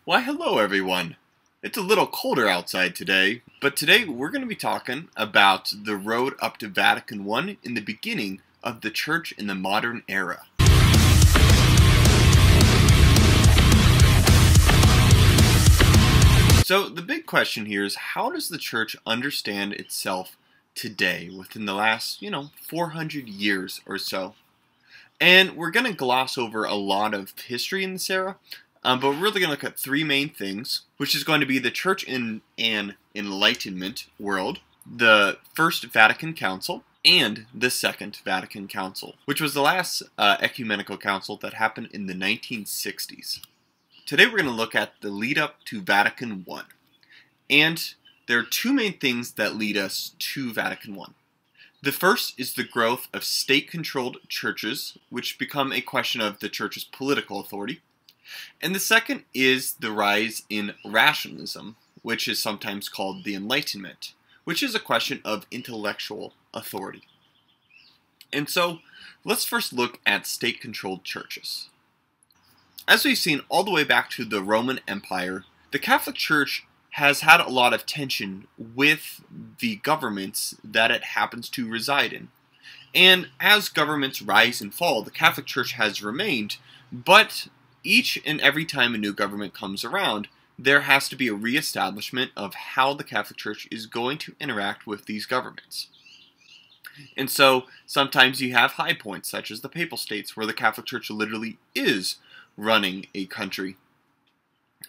Why, hello everyone. It's a little colder outside today, but today we're going to be talking about the road up to Vatican I in the beginning of the Church in the modern era. So the big question here is, how does the Church understand itself today within the last, 400 years or so? And we're going to gloss over a lot of history in this era, but we're really going to look at three main things, which is going to be the Church in an Enlightenment world, the First Vatican Council, and the Second Vatican Council, which was the last ecumenical council that happened in the 1960s. Today we're going to look at the lead up to Vatican I. And there are two main things that lead us to Vatican I. The first is the growth of state-controlled churches, which become a question of the church's political authority. And the second is the rise in rationalism, which is sometimes called the Enlightenment, which is a question of intellectual authority. And so, let's first look at state-controlled churches. As we've seen all the way back to the Roman Empire, the Catholic Church has had a lot of tension with the governments that it happens to reside in. And as governments rise and fall, the Catholic Church has remained, but each and every time a new government comes around, there has to be a reestablishment of how the Catholic Church is going to interact with these governments. And so sometimes you have high points, such as the Papal States, where the Catholic Church literally is running a country.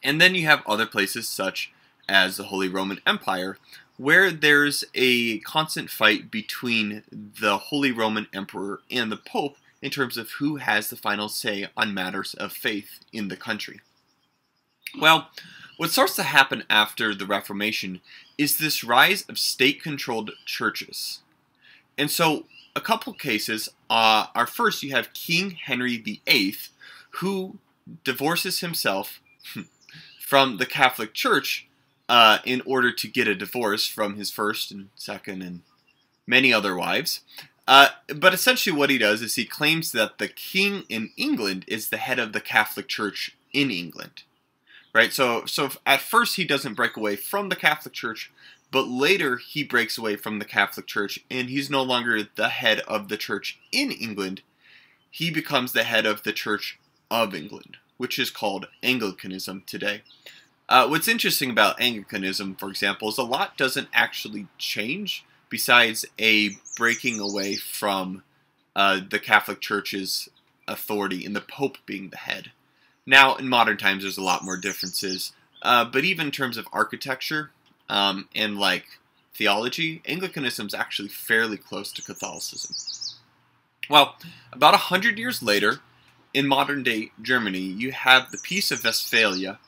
And then you have other places such as the Holy Roman Empire, where there's a constant fight between the Holy Roman Emperor and the Pope in terms of who has the final say on matters of faith in the country. Well, what starts to happen after the Reformation is this rise of state-controlled churches. And so, a couple cases are first, you have King Henry VIII, who divorces himself from the Catholic Church in order to get a divorce from his first and second and many other wives. But essentially what he does is he claims that the king in England is the head of the Catholic Church in England. Right? So at first he doesn't break away from the Catholic Church, but later he breaks away from the Catholic Church and he's no longer the head of the Church in England. He becomes the head of the Church of England, which is called Anglicanism today. What's interesting about Anglicanism, for example, is a lot doesn't actually change besides a breaking away from the Catholic Church's authority and the Pope being the head. Now, in modern times, there's a lot more differences, but even in terms of architecture and theology, Anglicanism is actually fairly close to Catholicism. Well, about 100 years later, in modern-day Germany, you have the Peace of Westphalia,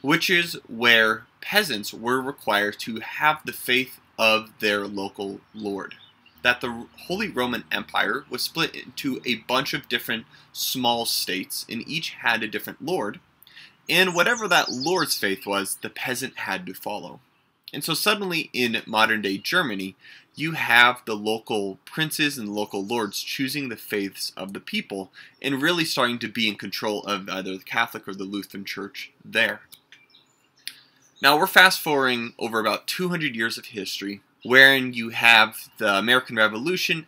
which is where peasants were required to have the faith of their local lord. That the Holy Roman Empire was split into a bunch of different small states, and each had a different lord, and whatever that lord's faith was, the peasant had to follow. And so suddenly in modern-day Germany, you have the local princes and local lords choosing the faiths of the people, and really starting to be in control of either the Catholic or the Lutheran Church there. Now we're fast-forwarding over about 200 years of history, wherein you have the American Revolution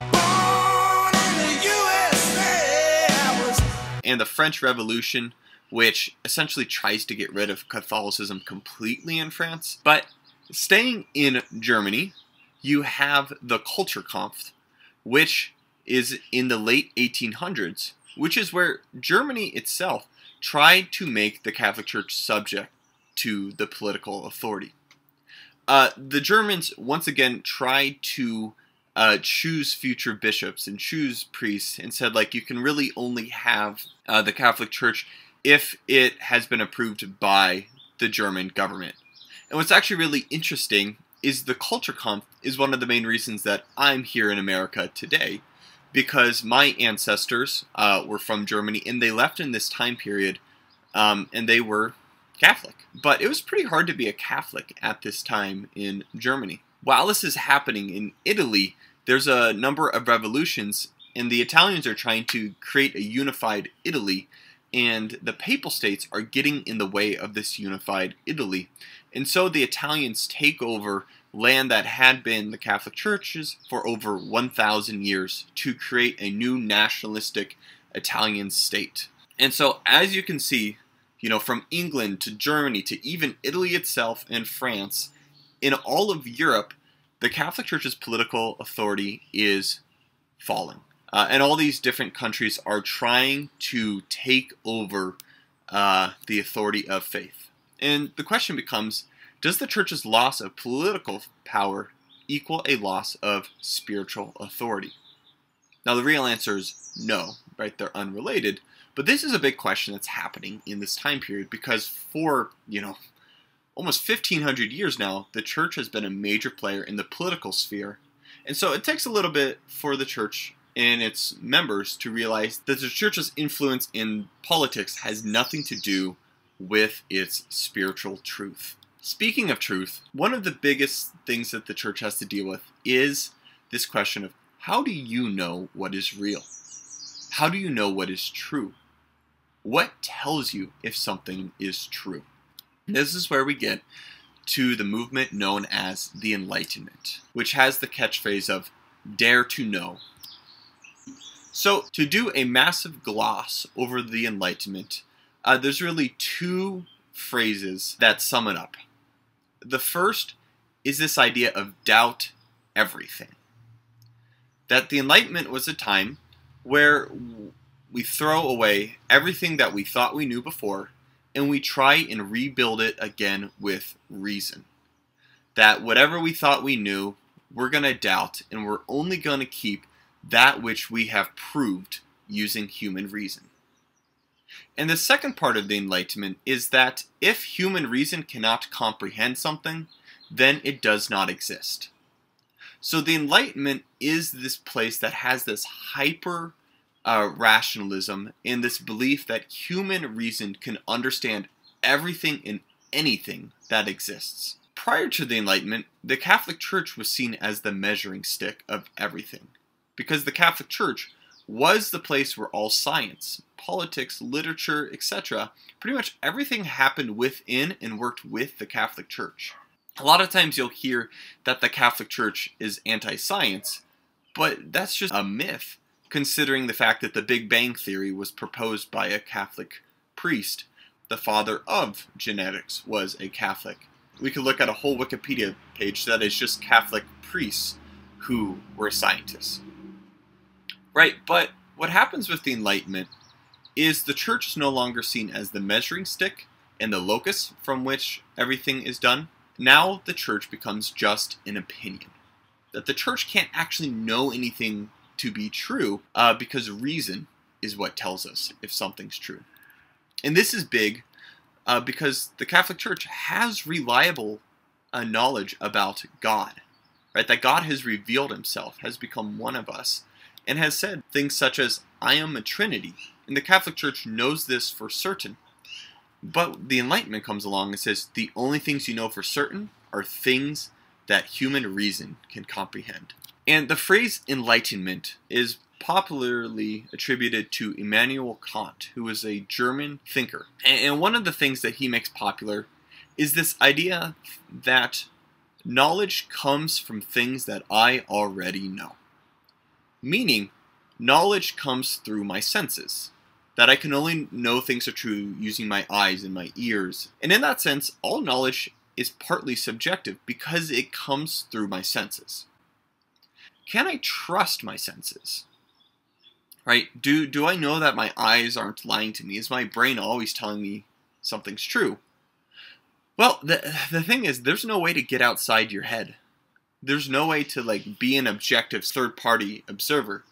and the French Revolution, which essentially tries to get rid of Catholicism completely in France. But staying in Germany, you have the Kulturkampf, which is in the late 1800s, which is where Germany itself tried to make the Catholic Church subject to the political authority. The Germans once again tried to choose future bishops and choose priests, and said you can really only have the Catholic Church if it has been approved by the German government. And what's actually really interesting is the Kulturkampf is one of the main reasons that I'm here in America today, because my ancestors were from Germany and they left in this time period and they were Catholic. But it was pretty hard to be a Catholic at this time in Germany. While this is happening in Italy, there's a number of revolutions, and the Italians are trying to create a unified Italy and the Papal States are getting in the way of this unified Italy. And so the Italians take over land that had been the Catholic Church's for over 1,000 years to create a new nationalistic Italian state. And so, as you can see, from England to Germany to even Italy itself and France, in all of Europe, the Catholic Church's political authority is falling. And all these different countries are trying to take over the authority of faith. And the question becomes, does the Church's loss of political power equal a loss of spiritual authority? Now, the real answer is no, right? They're unrelated. But this is a big question that's happening in this time period because for, almost 1,500 years now, the Church has been a major player in the political sphere. And so it takes a little bit for the Church and its members to realize that the Church's influence in politics has nothing to do with its spiritual truth. Speaking of truth, one of the biggest things that the Church has to deal with is this question of how do you know what is real? How do you know what is true? What tells you if something is true? This is where we get to the movement known as the Enlightenment, which has the catchphrase of dare to know. So to do a massive gloss over the Enlightenment, there's really two phrases that sum it up. The first is this idea of doubt everything. That the Enlightenment was a time where we throw away everything that we thought we knew before and we try and rebuild it again with reason. That whatever we thought we knew, we're going to doubt, and we're only going to keep that which we have proved using human reason. And the second part of the Enlightenment is that if human reason cannot comprehend something, then it does not exist. So the Enlightenment is this place that has this hyper rationalism and this belief that human reason can understand everything and anything that exists. Prior to the Enlightenment, the Catholic Church was seen as the measuring stick of everything, because the Catholic Church was the place where all science, politics, literature, etc., pretty much everything happened within and worked with the Catholic Church. A lot of times you'll hear that the Catholic Church is anti-science, but that's just a myth, considering the fact that the Big Bang Theory was proposed by a Catholic priest. The father of genetics was a Catholic. We could look at a whole Wikipedia page that is just Catholic priests who were scientists. Right, but what happens with the Enlightenment is the Church is no longer seen as the measuring stick and the locus from which everything is done. Now the Church becomes just an opinion. That the Church can't actually know anything to be true because reason is what tells us if something's true. And this is big because the Catholic Church has reliable knowledge about God. Right? That God has revealed himself, has become one of us, and has said things such as, I am a Trinity. And the Catholic Church knows this for certain. But the Enlightenment comes along and says, the only things you know for certain are things that human reason can comprehend. And the phrase Enlightenment is popularly attributed to Immanuel Kant, who was a German thinker. And one of the things that he makes popular is this idea that knowledge comes from things that I already know. Meaning, knowledge comes through my senses. That I can only know things are true using my eyes and my ears. And in that sense, all knowledge is partly subjective because it comes through my senses. Can I trust my senses? Right? Do I know that my eyes aren't lying to me? Is my brain always telling me something's true? Well, the thing is, there's no way to get outside your head. There's no way to be an objective third-party observer.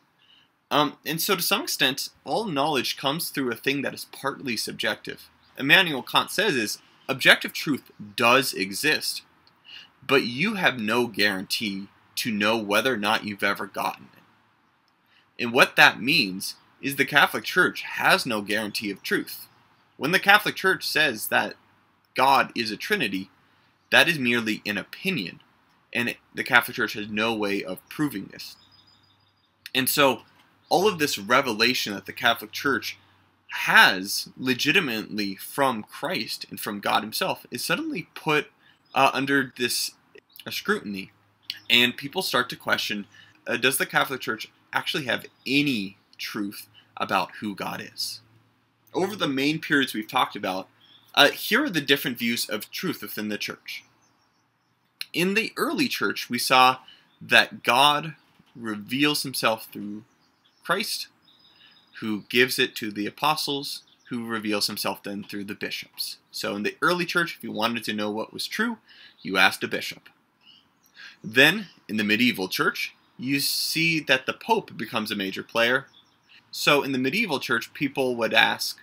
And so to some extent, all knowledge comes through a thing that is partly subjective. Immanuel Kant says is, objective truth does exist, but you have no guarantee to know whether or not you've ever gotten it. And what that means is the Catholic Church has no guarantee of truth. When the Catholic Church says that God is a Trinity, that is merely an opinion, and the Catholic Church has no way of proving this. And so, all of this revelation that the Catholic Church has legitimately from Christ and from God himself is suddenly put under this scrutiny. And people start to question, does the Catholic Church actually have any truth about who God is? Over the main periods we've talked about, here are the different views of truth within the church. In the early church, we saw that God reveals himself through Christ, who gives it to the apostles, who reveals himself then through the bishops. So in the early church, if you wanted to know what was true, you asked a bishop. Then, in the medieval church, you see that the Pope becomes a major player. So in the medieval church, people would ask,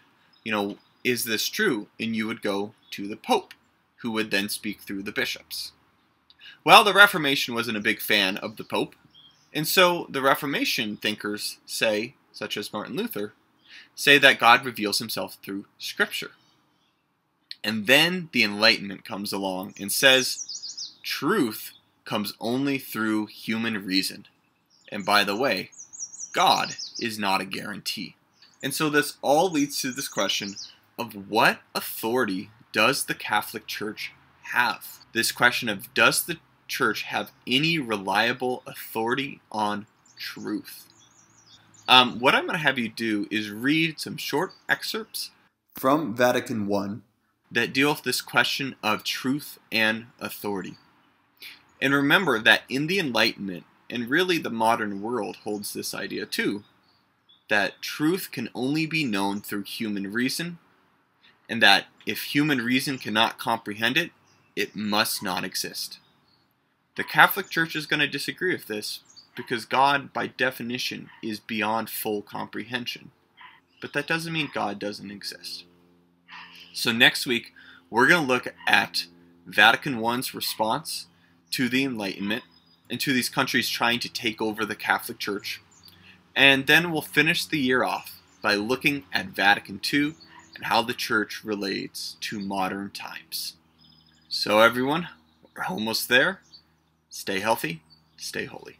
is this true? And you would go to the Pope, who would then speak through the bishops. Well, the Reformation wasn't a big fan of the Pope, and so the Reformation thinkers say, such as Martin Luther, say that God reveals himself through Scripture. And then the Enlightenment comes along and says, truth comes only through human reason. And by the way, God is not a guarantee. And so this all leads to this question of what authority does the Catholic Church have? This question of, does the Church have any reliable authority on truth? What I'm going to have you do is read some short excerpts from Vatican I that deal with this question of truth and authority. And remember that in the Enlightenment, and really the modern world holds this idea too, that truth can only be known through human reason, and that if human reason cannot comprehend it, it must not exist. The Catholic Church is going to disagree with this, because God, by definition, is beyond full comprehension. But that doesn't mean God doesn't exist. So next week, we're going to look at Vatican I's response to the Enlightenment and to these countries trying to take over the Catholic Church. And then we'll finish the year off by looking at Vatican II and how the Church relates to modern times. So everyone, we're almost there. Stay healthy, stay holy.